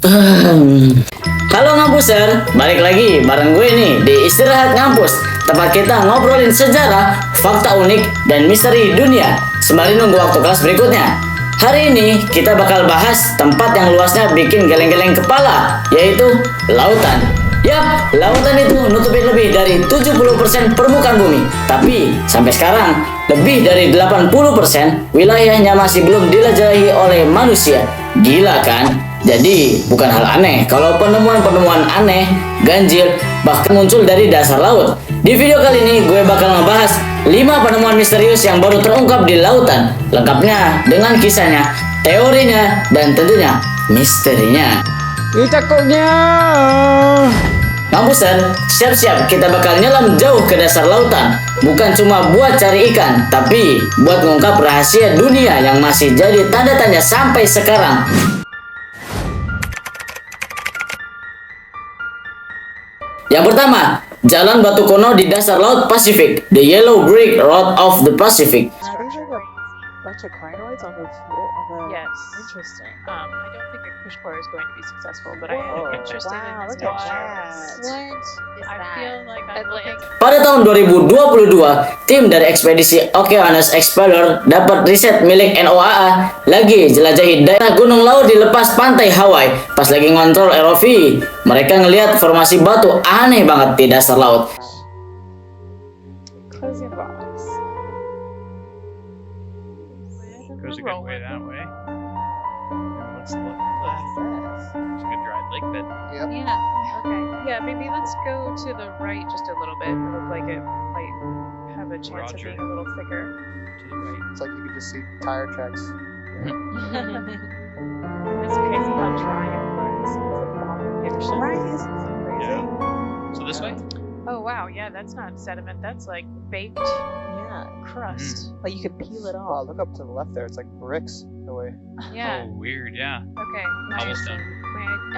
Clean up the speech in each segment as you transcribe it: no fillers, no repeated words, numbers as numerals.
Halo Ngampuser, balik lagi bareng gue nih di Istirahat Ngampus. Tempat kita ngobrolin sejarah, fakta unik, dan misteri dunia sembari nunggu waktu kelas berikutnya. Hari ini kita bakal bahas tempat yang luasnya bikin geleng-geleng kepala, yaitu lautan. Yap, lautan itu nutupin lebih dari 70% permukaan bumi. Tapi sampai sekarang lebih dari 80% wilayahnya masih belum dijelajahi oleh manusia. Gila kan? Jadi bukan hal aneh kalau penemuan-penemuan aneh, ganjil, bahkan muncul dari dasar laut. Di video kali ini gue bakal ngebahas 5 penemuan misterius yang baru terungkap di lautan. Lengkapnya dengan kisahnya, teorinya, dan tentunya misterinya. Takutnya. Ngampuser, siap-siap kita bakal nyelam jauh ke dasar lautan. Bukan cuma buat cari ikan, tapi buat ngungkap rahasia dunia yang masih jadi tanda tanya sampai sekarang. Yang pertama, jalan batu kuno di dasar laut Pasifik, the Yellow Brick Road of the Pacific. Now there's like a bunch of crinoids on the floor. Yes. Interesting. I don't think a push bar is going to be successful, but I Whoa, am interested wow, in look this at picture. that. What is I that? feel like I'm looking. Pada tahun 2022, tim dari ekspedisi Oceanus Explorer dapat riset milik NOAA lagi jelajahi daerah gunung laut di lepas pantai Hawaii. Pas lagi ngontrol ROV, mereka ngelihat formasi batu aneh banget di dasar laut. Cozy box. Goes a good way that way. Let's look. It's a good dried lake bed. Yeah. Okay. Yeah, maybe let's go to the right just a little bit. It looked like it might have a chance of Roger. being a little thicker. To the right. It's like you could just see tire tracks. It's crazy how dry it was. It's a bottom of the ocean. Right? Isn't that crazy? Yeah. So this way? Oh wow, yeah, that's not sediment. That's like baked Yeah. crust. Like you could peel it Wow, off. look up to the left there. It's like bricks in a way. Yeah. Oh, weird. Yeah. Okay. Almost done.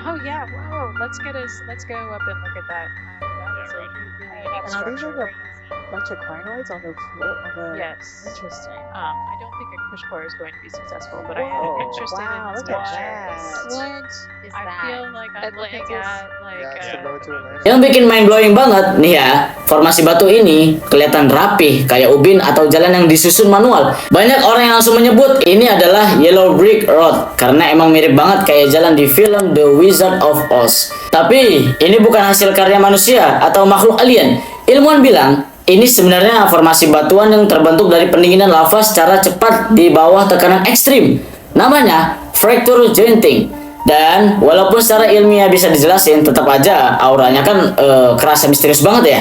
Oh yeah. Whoa. Let's go up and look at that. Yeah, That was a Roger. really And now there's structure. like a bunch of crinoids on the floor. Yes. Interesting. I don't think a push bar is going to be successful, but I Whoa. am interested Wow, in this look at picture. that. What is I that? feel like I'm looking at like Yeah, it's similar to Atlantis. Yang bikin mind blowing banget nih ya, formasi batu ini kelihatan rapih kayak ubin atau jalan yang disusun manual. Banyak orang yang langsung menyebut ini adalah Yellow Brick Road karena emang mirip banget kayak jalan di film The Wizard of Oz. Tapi ini bukan hasil karya manusia atau makhluk alien. Ilmuwan bilang ini sebenarnya formasi batuan yang terbentuk dari pendinginan lava secara cepat di bawah tekanan ekstrim. Namanya fracture jointing. Dan walaupun secara ilmiah bisa dijelasin, tetap aja auranya kan kerasa misterius banget ya.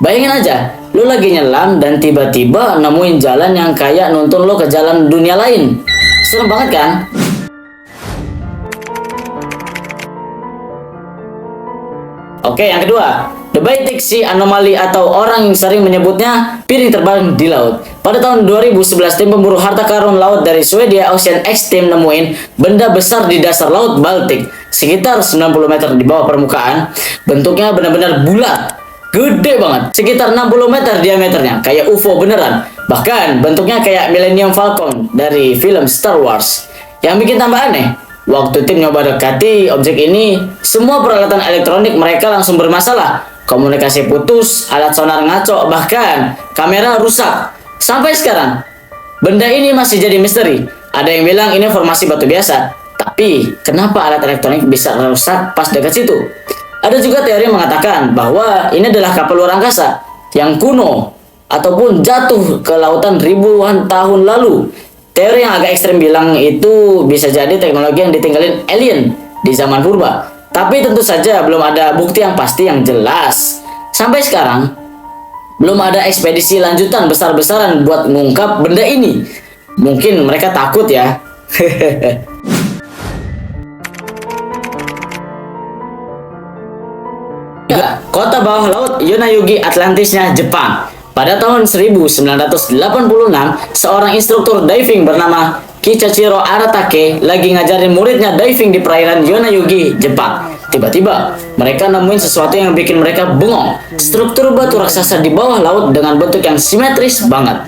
Bayangin aja, lu lagi nyelam dan tiba-tiba nemuin jalan yang kayak nuntun lo ke jalan dunia lain. Serem banget kan? Oke, yang kedua, The Baltic Sea Anomaly atau orang yang sering menyebutnya piring terbang di laut. Pada tahun 2011, tim pemburu harta karun laut dari Swedia Ocean X Team nemuin benda besar di dasar laut Baltik, sekitar 90 meter di bawah permukaan. Bentuknya benar-benar bulat, gede banget, sekitar 60 meter diameternya, kayak UFO beneran. Bahkan bentuknya kayak Millennium Falcon dari film Star Wars. Yang bikin tambah aneh, waktu tim nyoba dekati objek ini, semua peralatan elektronik mereka langsung bermasalah. Komunikasi putus, alat sonar ngaco, bahkan kamera rusak. Sampai sekarang, benda ini masih jadi misteri. Ada yang bilang ini formasi batu biasa, tapi kenapa alat elektronik bisa rusak pas dekat situ? Ada juga teori yang mengatakan bahwa ini adalah kapal luar angkasa yang kuno ataupun jatuh ke lautan ribuan tahun lalu. Teori yang agak ekstrem bilang itu bisa jadi teknologi yang ditinggalin alien di zaman purba. Tapi tentu saja belum ada bukti yang pasti yang jelas. Sampai sekarang, belum ada ekspedisi lanjutan besar-besaran buat ngungkap benda ini. Mungkin mereka takut ya. Kota bawah laut Yonayugi Atlantisnya Jepang. Pada tahun 1986, seorang instruktur diving bernama Kichachiro Aratake lagi ngajarin muridnya diving di perairan Yonayugi, Jepang. Tiba-tiba, mereka nemuin sesuatu yang bikin mereka bengong. Struktur batu raksasa di bawah laut dengan bentuk yang simetris banget.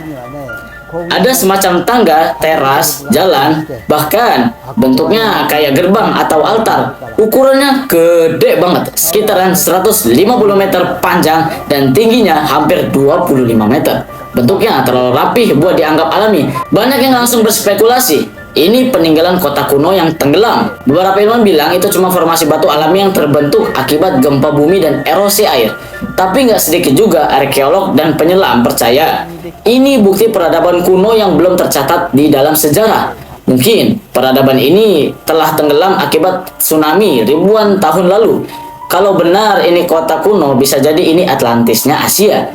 Ada semacam tangga, teras, jalan, bahkan bentuknya kayak gerbang atau altar. Ukurannya gede banget, sekitaran 150 meter panjang dan tingginya hampir 25 meter. Bentuknya terlalu rapih buat dianggap alami. Banyak yang langsung berspekulasi ini peninggalan kota kuno yang tenggelam. Beberapa ilmuwan bilang itu cuma formasi batu alami yang terbentuk akibat gempa bumi dan erosi air. Tapi nggak sedikit juga arkeolog dan penyelam percaya ini bukti peradaban kuno yang belum tercatat di dalam sejarah. Mungkin peradaban ini telah tenggelam akibat tsunami ribuan tahun lalu. Kalau benar ini kota kuno, bisa jadi ini Atlantisnya Asia.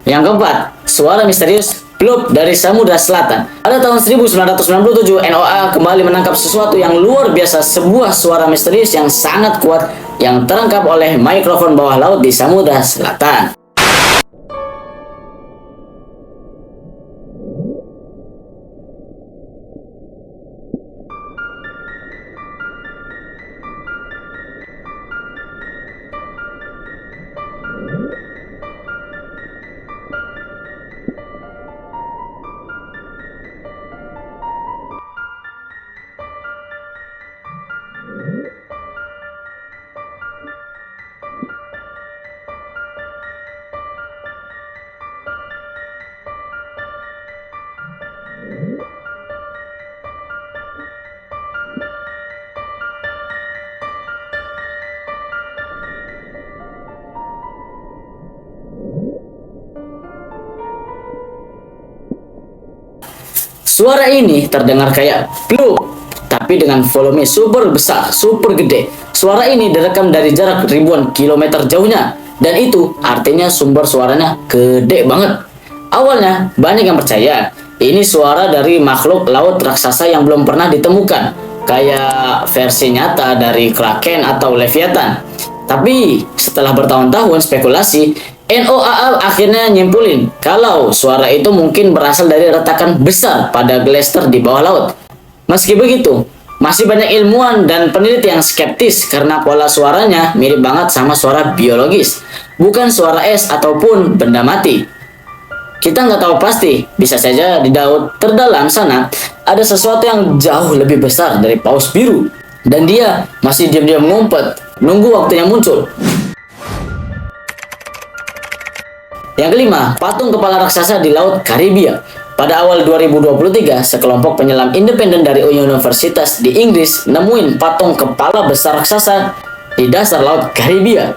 Yang keempat, suara misterius Bloop dari Samudra Selatan. Pada tahun 1997, NOAA kembali menangkap sesuatu yang luar biasa, sebuah suara misterius yang sangat kuat yang terangkap oleh mikrofon bawah laut di Samudra Selatan. Suara ini terdengar kayak bloop, tapi dengan volume super besar, super gede. Suara ini direkam dari jarak ribuan kilometer jauhnya, dan itu artinya sumber suaranya gede banget. Awalnya banyak yang percaya ini suara dari makhluk laut raksasa yang belum pernah ditemukan, kayak versi nyata dari Kraken atau Leviathan. Tapi setelah bertahun-tahun spekulasi, NOAA akhirnya nyimpulin kalau suara itu mungkin berasal dari retakan besar pada glacier di bawah laut. Meski begitu, masih banyak ilmuwan dan peneliti yang skeptis karena pola suaranya mirip banget sama suara biologis, bukan suara es ataupun benda mati. Kita nggak tahu pasti, bisa saja di laut terdalam sana ada sesuatu yang jauh lebih besar dari paus biru, dan dia masih diam-diam ngumpet, nunggu waktunya muncul. Yang kelima, patung kepala raksasa di Laut Karibia. Pada awal 2023, sekelompok penyelam independen dari universitas di Inggris nemuin patung kepala besar raksasa di dasar Laut Karibia.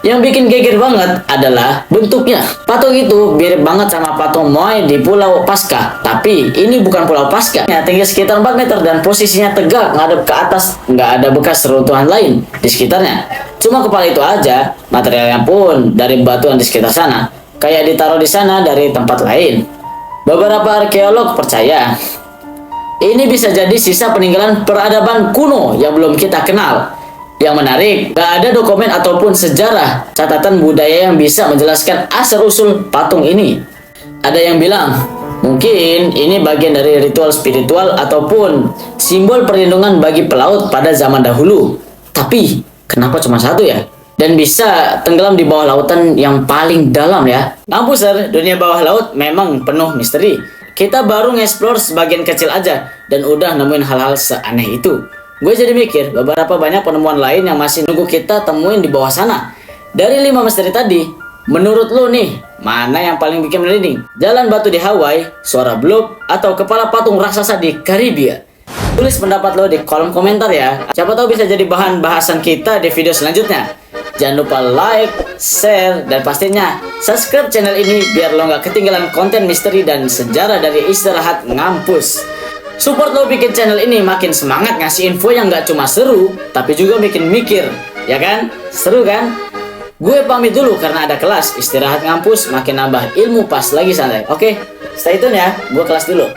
Yang bikin geger banget adalah bentuknya. Patung itu mirip banget sama patung Moai di Pulau Paskah. Tapi ini bukan Pulau Paskah. Tinggi sekitar 4 meter dan posisinya tegak ngadep ke atas. Nggak ada bekas reruntuhan lain di sekitarnya. Cuma kepala itu aja. Materialnya pun dari batuan di sekitar sana. Kayak ditaruh di sana dari tempat lain. Beberapa arkeolog percaya ini bisa jadi sisa peninggalan peradaban kuno yang belum kita kenal. Yang menarik, gak ada dokumen ataupun sejarah catatan budaya yang bisa menjelaskan asal-usul patung ini. Ada yang bilang, mungkin ini bagian dari ritual spiritual ataupun simbol perlindungan bagi pelaut pada zaman dahulu. Tapi, kenapa cuma satu ya? Dan bisa tenggelam di bawah lautan yang paling dalam ya. Ngampusar, dunia bawah laut memang penuh misteri. Kita baru nge-explore sebagian kecil aja dan udah nemuin hal-hal seaneh itu. gue jadi mikir beberapa banyak penemuan lain yang masih nunggu kita temuin di bawah sana. Dari 5 misteri tadi, menurut lu nih, mana yang paling bikin merinding? Jalan batu di Hawaii, suara blob, atau kepala patung raksasa di Karibia? Tulis pendapat lo di kolom komentar ya. Siapa tahu bisa jadi bahan bahasan kita di video selanjutnya. Jangan lupa like, share, dan pastinya subscribe channel ini biar lo nggak ketinggalan konten misteri dan sejarah dari istirahat ngampus. Support lo bikin channel ini makin semangat ngasih info yang nggak cuma seru, tapi juga bikin mikir, ya kan? Seru kan? Gue pamit dulu karena ada kelas. Istirahat ngampus makin nambah ilmu pas lagi santai. Oke, stay tune ya. Gue kelas dulu.